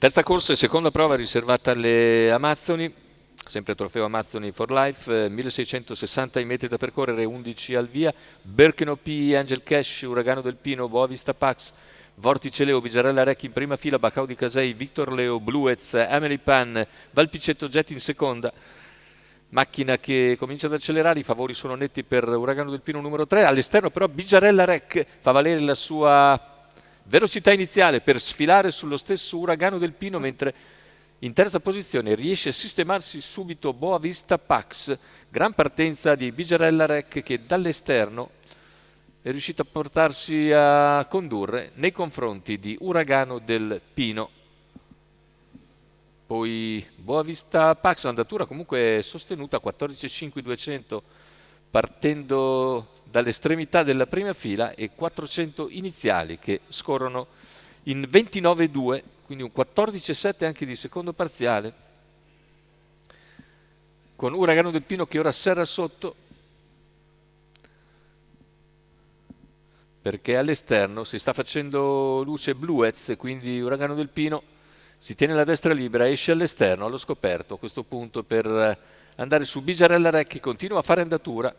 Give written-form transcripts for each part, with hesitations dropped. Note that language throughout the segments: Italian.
Terza corsa e seconda prova riservata alle Amazzoni, sempre trofeo Amazzoni for Life, 1660 i metri da percorrere, 11 al via. Berkeno P, Angel Cash, Uragano del Pino, Boavista Pax, Vortice Leo, Bigiarella Rec in prima fila, Bacao di Casei, Victor Leo, Bluez, Emily Pan, Valpicetto Jet in seconda. Macchina che comincia ad accelerare, i favori sono netti per Uragano del Pino numero 3, all'esterno però Bigiarella Rec fa valere la sua velocità iniziale per sfilare sullo stesso Uragano del Pino, mentre in terza posizione riesce a sistemarsi subito Boavista Pax. Gran partenza di Bigiarella Rec che dall'esterno è riuscita a portarsi a condurre nei confronti di Uragano del Pino. Poi Boavista Pax, andatura comunque sostenuta, 14.5.200 partendo dall'estremità della prima fila e 400 iniziali che scorrono in 29.2, quindi un 14.7 anche di secondo parziale, con Uragano del Pino che ora serra sotto perché all'esterno si sta facendo luce Bluez, quindi Uragano del Pino si tiene la destra libera, esce all'esterno allo scoperto a questo punto per andare su Bigiarella Rec che continua a fare andatura.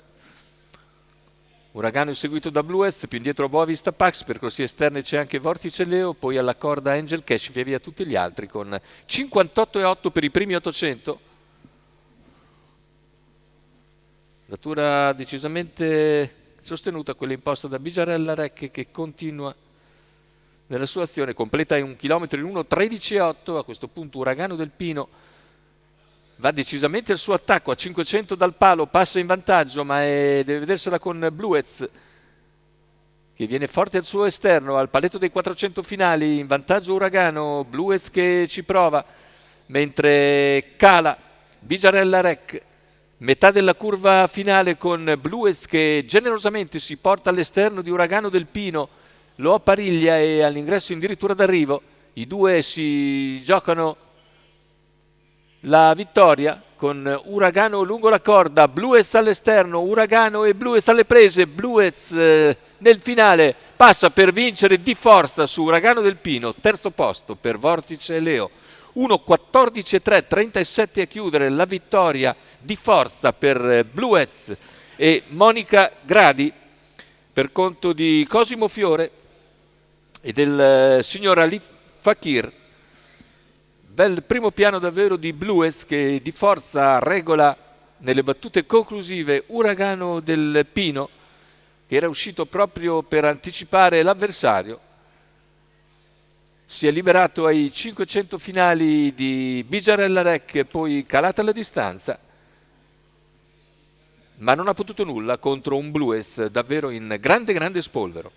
Uragano è seguito da Bluez, più indietro Boavista Pax, percorsi esterni c'è anche Vortice Leo, poi alla corda Angel Cash, via tutti gli altri con 58,8 per i primi 800. Andatura decisamente sostenuta, quella imposta da Bigiarella Rec che continua nella sua azione, completa in 1 chilometro in 1:13,8. A questo punto Uragano del Pino va decisamente al suo attacco, a 500 dal palo, passa in vantaggio, ma deve vedersela con Bluez che viene forte al suo esterno, al paletto dei 400 finali, in vantaggio Uragano, Bluez che ci prova, mentre cala Bigiarella Rec, metà della curva finale con Bluez che generosamente si porta all'esterno di Uragano del Pino, lo appariglia e all'ingresso addirittura d'arrivo. I due si giocano la vittoria con Uragano lungo la corda, Bluez all'esterno, Uragano e Bluez alle prese. Bluez nel finale passa per vincere di forza su Uragano del Pino, terzo posto per Vortice Leo, 1:14,3, 37 a chiudere la vittoria di forza per Bluez e Monica Gradi per conto di Cosimo Fiore e del signor Ali Fakir. Bel primo piano davvero di Bluez che di forza regola nelle battute conclusive Uragano del Pino, che era uscito proprio per anticipare l'avversario. Si è liberato ai 500 finali di Bigiarella Rec, poi calata la distanza, ma non ha potuto nulla contro un Bluez davvero in grande spolvero.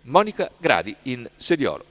Monica Gradi in sediolo.